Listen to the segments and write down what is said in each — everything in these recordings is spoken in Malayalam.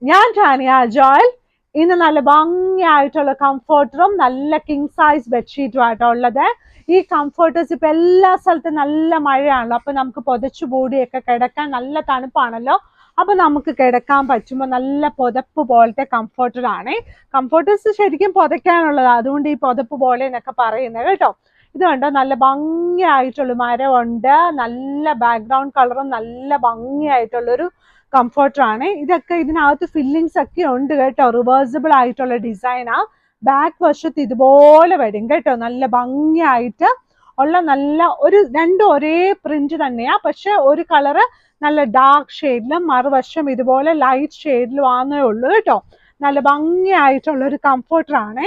ഞാൻ ടാനിയ ജോയൽ. ഇന്ന് നല്ല ഭംഗിയായിട്ടുള്ള കംഫർട്ടറും നല്ല കിങ് സൈസ് ബെഡ്ഷീറ്റും ആയിട്ടോ ഉള്ളത്. ഈ കംഫർട്ടേഴ്സ് ഇപ്പൊ എല്ലാ സ്ഥലത്തും നല്ല മഴയാണല്ലോ, അപ്പൊ നമുക്ക് പുതച്ചു മൂടിയൊക്കെ കിടക്കാൻ നല്ല തണുപ്പാണല്ലോ. അപ്പൊ നമുക്ക് കിടക്കാൻ പറ്റുമ്പോൾ നല്ല പുതപ്പ് പോലത്തെ കംഫർട്ടർ ആണ്. കംഫർട്ടേഴ്സ് ശരിക്കും പുതയ്ക്കാനുള്ളതാണ്, അതുകൊണ്ട് ഈ പുതപ്പ് പോലെ എന്നൊക്കെ പറയുന്നത് കേട്ടോ. ഇത് കണ്ടോ, നല്ല ഭംഗിയായിട്ടുള്ള മരമുണ്ട്, നല്ല ബാക്ക്ഗ്രൗണ്ട് കളറും നല്ല ഭംഗിയായിട്ടുള്ളൊരു കംഫർട്ടർ ആണ്. ഇതൊക്കെ ഇതിനകത്ത് ഫില്ലിങ്സ് ഒക്കെ ഉണ്ട് കേട്ടോ, റിവേഴ്സിബിൾ ആയിട്ടുള്ള ഡിസൈനാ. ബാക്ക് വശത്ത് ഇതുപോലെ വരും കേട്ടോ, നല്ല ഭംഗിയായിട്ട് ഉള്ള നല്ല രണ്ടും ഒരേ പ്രിന്റ് തന്നെയാ, പക്ഷെ ഒരു കളറ് നല്ല ഡാർക്ക് ഷെയ്ഡിലും മറുവശം ഇതുപോലെ ലൈറ്റ് ഷെയ്ഡിലും ആന്നേ ഉള്ളൂ കേട്ടോ. നല്ല ഭംഗിയായിട്ടുള്ള ഒരു കംഫർട്ടർ ആണ്.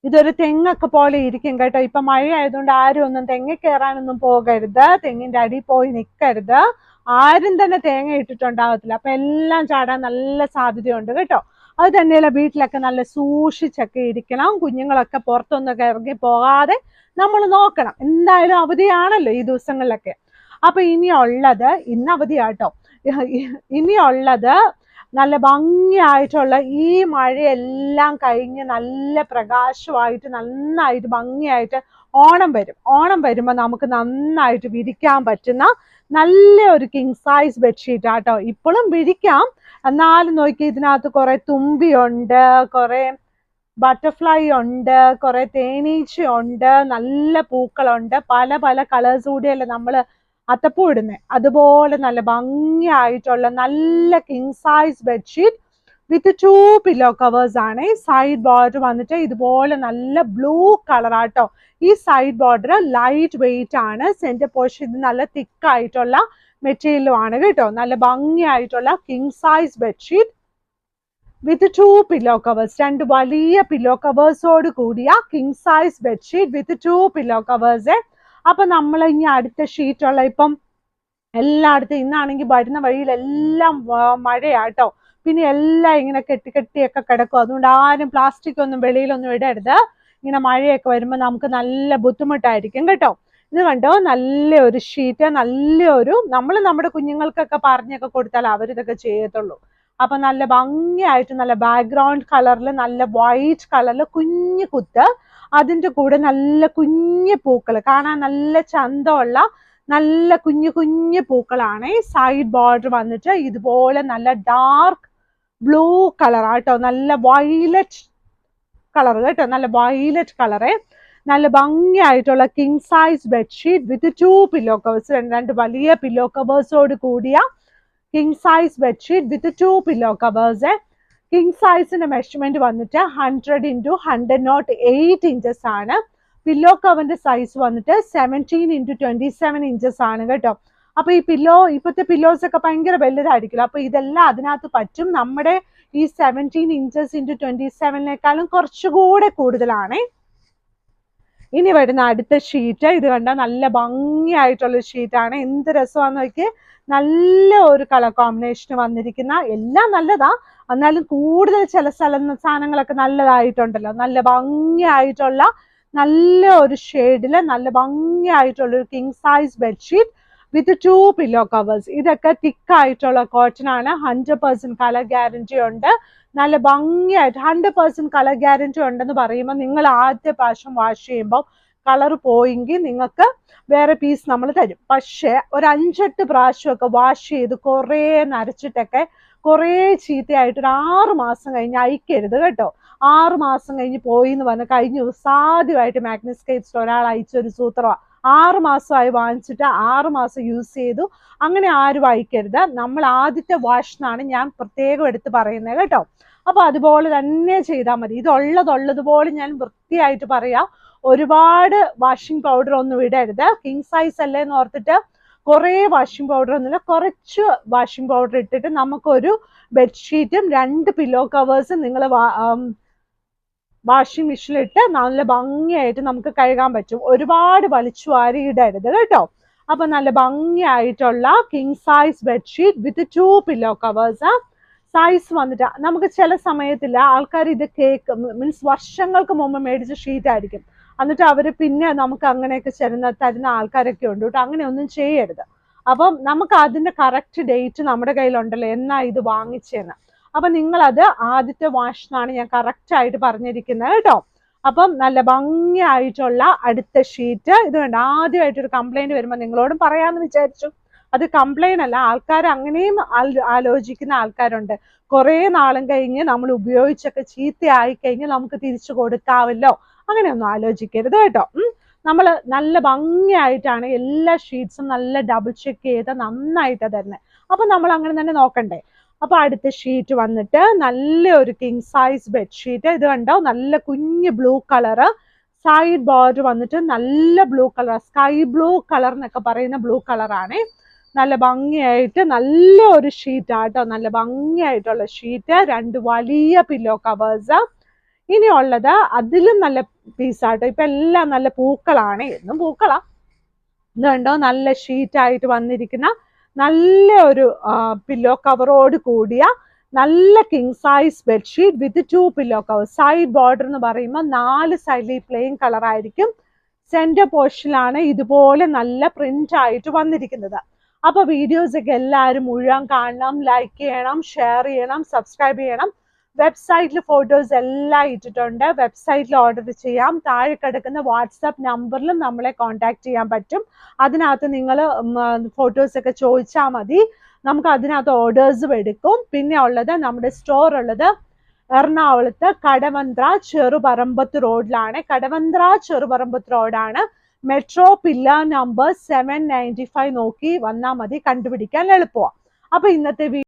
ഇതൊരു തെങ്ങൊക്കെ പോലെ ഇരിക്കും കേട്ടോ. ഇപ്പൊ മഴയായതുകൊണ്ട് ആരും ഒന്നും തെങ്ങ് കയറാനൊന്നും പോകരുത്, തെങ്ങിന്റെ അടി പോയി നിൽക്കരുത്. ആരും തന്നെ തേങ്ങ ഇട്ടിട്ടുണ്ടാകത്തില്ല, അപ്പൊ എല്ലാം ചാടാൻ നല്ല സാധ്യതയുണ്ട് കേട്ടോ. അത് തന്നെയല്ല, വീട്ടിലൊക്കെ നല്ല സൂക്ഷിച്ചൊക്കെ ഇരിക്കണം. കുഞ്ഞുങ്ങളൊക്കെ പുറത്തൊന്നും ഇറങ്ങി പോകാതെ നമ്മൾ നോക്കണം. എന്തായാലും അവധിയാണല്ലോ ഈ ദിവസങ്ങളിലൊക്കെ. അപ്പൊ ഇനിയുള്ളത്, ഇന്ന് അവധിയാട്ടോ, ഇനിയുള്ളത് നല്ല ഭംഗിയായിട്ടുള്ള ഈ മഴയെല്ലാം കഴിഞ്ഞ് നല്ല പ്രകാശമായിട്ട് നന്നായിട്ട് ഭംഗിയായിട്ട് ഓണം വരും. ഓണം വരുമ്പോൾ നമുക്ക് നന്നായിട്ട് വിരിക്കാൻ പറ്റുന്ന നല്ല ഒരു കിങ് സൈസ് ബെഡ്ഷീറ്റ് ആട്ടോ. ഇപ്പോഴും വിരിക്കാം, എന്നാലും നോക്കി ഇതിനകത്ത് കുറെ തുമ്പിയുണ്ട്, കുറെ ബട്ടർഫ്ലൈ ഉണ്ട്, കുറെ തേനീച്ച ഉണ്ട്, നല്ല പൂക്കളുണ്ട്, പല പല കളേഴ്സ് കൂടിയല്ലേ നമ്മൾ അത്തപ്പൂ ഇടുന്നത്. അതുപോലെ നല്ല ഭംഗിയായിട്ടുള്ള നല്ല king size bedsheet with 2 pillow covers ആണ്. സൈഡ് ബോർഡർ വന്നിട്ട് ഇതുപോലെ നല്ല ബ്ലൂ കളർ ആട്ടോ. ഈ സൈഡ് ബോർഡർ ലൈറ്റ് വെയിറ്റ് ആണ്. സെന്റർ പോർഷൻ ഇത് നല്ല തിക്ക് ആയിട്ടുള്ള മെറ്റീരിയലും ആണ് കേട്ടോ. നല്ല ഭംഗിയായിട്ടുള്ള king size bedsheet with 2 pillow covers, 2 വലിയ പില്ലോ കവേഴ്സോട് കൂടിയ king size bedsheet with 2 pillow covers. അപ്പൊ നമ്മൾ ഇനി അടുത്ത ഷീറ്റുള്ള, ഇപ്പം എല്ലായിടത്തും ഇന്നാണെങ്കിൽ വരുന്ന വഴിയിലെല്ലാം മഴയാട്ടോ. പിന്നെ എല്ലാം ഇങ്ങനെ കെട്ടിയൊക്കെ കിടക്കും. അതുകൊണ്ട് ആരും പ്ലാസ്റ്റിക് ഒന്നും വെളിയിലൊന്നും ഇടരുത്. ഇങ്ങനെ മഴയൊക്കെ വരുമ്പോൾ നമുക്ക് നല്ല ബുദ്ധിമുട്ടായിരിക്കും കേട്ടോ. ഇത് കണ്ടോ, നല്ല ഒരു ഷീറ്റ്, നല്ലൊരു, നമ്മൾ നമ്മുടെ കുഞ്ഞുങ്ങൾക്കൊക്കെ പറഞ്ഞൊക്കെ കൊടുത്താൽ അവരിതൊക്കെ ചെയ്യത്തുള്ളൂ. അപ്പൊ നല്ല ഭംഗിയായിട്ട് നല്ല ബാക്ക്ഗ്രൗണ്ട് കളറിൽ നല്ല വൈറ്റ് കളറിൽ കുഞ്ഞു കുത്ത്, അതിൻ്റെ കൂടെ നല്ല കുഞ്ഞു പൂക്കൾ, കാണാൻ നല്ല ചന്തമുള്ള നല്ല കുഞ്ഞു കുഞ്ഞു പൂക്കളാണ്. സൈഡ് ബോർഡർ വന്നിട്ട് ഇതുപോലെ നല്ല ഡാർക്ക് ബ്ലൂ കളർ ആട്ടോ, നല്ല വയലറ്റ് കളർ കേട്ടോ, നല്ല വയലറ്റ് കളറ്. നല്ല ഭംഗിയായിട്ടുള്ള king size bedsheet with 2 pillow covers, 2 വലിയ പില്ലോ കവേഴ്സോട് കൂടിയ king size bedsheet with 2 pillow covers. King സൈസിന്റെ മെഷർമെന്റ് വന്നിട്ട് 100x100 ഇഞ്ചസ് ആണ്. പില്ലോ കവറിന്റെ സൈസ് വന്നിട്ട് 17x27 ഇഞ്ചസ് ആണ് കേട്ടോ. അപ്പൊ ഈ ഇപ്പോഴത്തെ പില്ലോസ് ഒക്കെ ഭയങ്കര വലുതായിരിക്കില്ല, അപ്പൊ ഇതെല്ലാം അതിനകത്ത് പറ്റും. നമ്മുടെ ഈ 17 ഇഞ്ചസ് x27 കുറച്ചുകൂടെ കൂടുതലാണ്. ഇനി വരുന്ന അടുത്ത ഷീറ്റ് ഇത് കണ്ട, നല്ല ഭംഗിയായിട്ടുള്ള ഷീറ്റാണ്. എന്ത് രസമാണെന്ന് നോക്കി, നല്ല ഒരു കളർ കോമ്പിനേഷൻ വന്നിരിക്കുന്ന, എല്ലാം നല്ലതാ, എന്നാലും കൂടുതൽ ചില സാധനങ്ങളൊക്കെ നല്ലതായിട്ടുണ്ടല്ലോ. നല്ല ഭംഗിയായിട്ടുള്ള നല്ല ഒരു ഷെയ്ഡില് നല്ല ഭംഗിയായിട്ടുള്ള ഒരു king size bedsheet with 2 pillow covers. ഇതൊക്കെ തിക്കായിട്ടുള്ള കോട്ടൺ ആണ്. 100% കളർ ഗ്യാരണ്ടി ഉണ്ട്. നല്ല ഭംഗിയായിട്ട് 100% കളർ ഗ്യാരണ്ടി ഉണ്ടെന്ന് പറയുമ്പോൾ, നിങ്ങൾ ആദ്യത്തെ പ്രാവശ്യം വാഷ് ചെയ്യുമ്പോൾ കളർ പോയെങ്കിൽ നിങ്ങൾക്ക് വേറെ പീസ് നമ്മൾ തരും. പക്ഷെ ഒരു 5-8 പ്രാവശ്യമൊക്കെ വാഷ് ചെയ്ത് കുറേ നരച്ചിട്ടൊക്കെ കുറേ ചീത്തയായിട്ട് ഒരു 6 മാസം കഴിഞ്ഞ് അയക്കരുത് കേട്ടോ. 6 മാസം കഴിഞ്ഞ് പോയി എന്ന് പറഞ്ഞാൽ, കഴിഞ്ഞ ദിവസം ആദ്യമായിട്ട് മാഗ്നസ്കേപ്സിൽ ഒരാൾ അയച്ചൊരു സൂത്രമാണ്. 6 മാസമായി വാങ്ങിച്ചിട്ട് 6 മാസം യൂസ് ചെയ്തു, അങ്ങനെ ആരും അയക്കരുത്. നമ്മൾ ആദ്യത്തെ വാഷിനാണ് ഞാൻ പ്രത്യേകം എടുത്ത് പറയുന്നത് കേട്ടോ. അപ്പൊ അതുപോലെ തന്നെ ചെയ്താൽ മതി. ഇതുള്ളതുപോലെ ഞാൻ വൃത്തിയായിട്ട് പറയാം. ഒരുപാട് വാഷിംഗ് പൗഡർ ഒന്നും ഇടരുത്. കിങ് സൈസ് അല്ലേ എന്ന് ഓർത്തിട്ട് കുറേ വാഷിംഗ് പൗഡർ ഒന്നുമില്ല, കുറച്ച് വാഷിംഗ് പൗഡർ ഇട്ടിട്ട് നമുക്കൊരു ബെഡ്ഷീറ്റും 2 പില്ലോ കവേഴ്സും നിങ്ങൾ വാഷിംഗ് മെഷീനിലിട്ട് നല്ല ഭംഗിയായിട്ട് നമുക്ക് കഴുകാൻ പറ്റും. ഒരുപാട് വലിച്ചു വാരി ഇടരുത് കേട്ടോ. അപ്പൊ നല്ല ഭംഗിയായിട്ടുള്ള king size bedsheet with 2 pillow covers. Size വന്നിട്ട് നമുക്ക് ചില സമയത്തില്ല, ആൾക്കാർ ഇത് മീൻസ് വർഷങ്ങൾക്ക് മുമ്പ് മേടിച്ച ഷീറ്റ് ആയിരിക്കും, എന്നിട്ട് അവർ പിന്നെ നമുക്ക് അങ്ങനെയൊക്കെ തരുന്ന ആൾക്കാരൊക്കെ ഉണ്ട് കേട്ടോ. അങ്ങനെ ഒന്നും ചെയ്യരുത്. അപ്പം നമുക്ക് അതിന്റെ കറക്റ്റ് ഡേറ്റ് നമ്മുടെ കയ്യിലുണ്ടല്ലോ എന്നാ ഇത് വാങ്ങിച്ചെന്ന്. അപ്പൊ നിങ്ങളത് ആദ്യത്തെ വാഷിനാണ് ഞാൻ കറക്റ്റ് ആയിട്ട് പറഞ്ഞിരിക്കുന്നത് കേട്ടോ. അപ്പം നല്ല ഭംഗിയായിട്ടുള്ള അടുത്ത ഷീറ്റ് ഇത് വേണ്ട. ആദ്യമായിട്ടൊരു കംപ്ലൈന്റ് വരുമ്പോൾ നിങ്ങളോടും പറയാമെന്ന് വിചാരിച്ചു. അത് കംപ്ലൈന്റ് അല്ല, ആൾക്കാർ അങ്ങനെയും ആലോചിക്കുന്ന ആൾക്കാരുണ്ട്. കുറെ നാളും കഴിഞ്ഞ് നമ്മൾ ഉപയോഗിച്ചൊക്കെ ചീത്തയായി കഴിഞ്ഞ് നമുക്ക് തിരിച്ചു കൊടുക്കാവല്ലോ, അങ്ങനെയൊന്നും ആലോചിക്കരുത് കേട്ടോ. നമ്മൾ നല്ല ഭംഗിയായിട്ടാണ് എല്ലാ ഷീറ്റ്സും നല്ല ഡബിൾ ചെക്ക് ചെയ്ത് നന്നായിട്ട് തരുന്നത്. അപ്പൊ നമ്മൾ അങ്ങനെ തന്നെ നോക്കണ്ടേ. അപ്പൊ അടുത്ത ഷീറ്റ് വന്നിട്ട് നല്ലൊരു കിങ് സൈസ് ബെഡ്ഷീറ്റ്. ഇത് കണ്ടോ, നല്ല കുഞ്ഞ് ബ്ലൂ കളറ്. സൈഡ് ബോർഡർ വന്നിട്ട് നല്ല blue colour, sky blue colour എന്നൊക്കെ പറയുന്ന ബ്ലൂ കളറാണ്. നല്ല ഭംഗിയായിട്ട് നല്ല ഒരു ഷീറ്റ് ആട്ടോ, നല്ല ഭംഗിയായിട്ടുള്ള ഷീറ്റ്. 2 വലിയ പില്ലോ കവേഴ്സ്. ഇനിയുള്ളത് അതിലും നല്ല പീസാട്ടോ. ഇപ്പൊ എല്ലാം നല്ല പൂക്കളാണ്, എന്നും പൂക്കളാ. ഇത് കണ്ടോ, നല്ല ഷീറ്റായിട്ട് വന്നിരിക്കുന്ന നല്ല ഒരു പില്ലോ കവറോട് കൂടിയ നല്ല king size bedsheet with 2 pillow cover. Side border എന്ന് പറയുമ്പോൾ 4 സൈഡിൽ പ്ലെയിൻ കളർ ആയിരിക്കും. സെന്റർ പോർഷനിലാണ് ഇതുപോലെ നല്ല പ്രിന്റ് ആയിട്ട് വന്നിരിക്കുന്നത്. അപ്പൊ വീഡിയോസ് ഒക്കെ എല്ലാവരും മുഴുവൻ കാണണം, ലൈക്ക് ചെയ്യണം, ഷെയർ ചെയ്യണം, സബ്സ്ക്രൈബ് ചെയ്യണം. വെബ്സൈറ്റിൽ ഫോട്ടോസ് എല്ലാം ഇട്ടിട്ടുണ്ട്. വെബ്സൈറ്റിൽ ഓർഡർ ചെയ്യാം. താഴെ കിടക്കുന്ന വാട്സാപ്പ് നമ്പറിലും നമ്മളെ കോൺടാക്ട് ചെയ്യാൻ പറ്റും. അതിനകത്ത് നിങ്ങൾ ഫോട്ടോസ് ഒക്കെ ചോദിച്ചാൽ മതി, നമുക്ക് അതിനകത്ത് ഓർഡേഴ്സും എടുക്കും. പിന്നെ ഉള്ളത് നമ്മുടെ സ്റ്റോർ ഉള്ളത് എറണാകുളത്ത് കടവന്ത്ര ചെറുപറമ്പത്ത് റോഡിലാണ്. കടവന്ത്ര ചെറുപറമ്പത്ത് റോഡാണ്. മെട്രോ പില്ലർ നമ്പർ 795 നോക്കി വന്നാൽ മതി, കണ്ടുപിടിക്കാൻ എളുപ്പമാണ്. അപ്പൊ ഇന്നത്തെ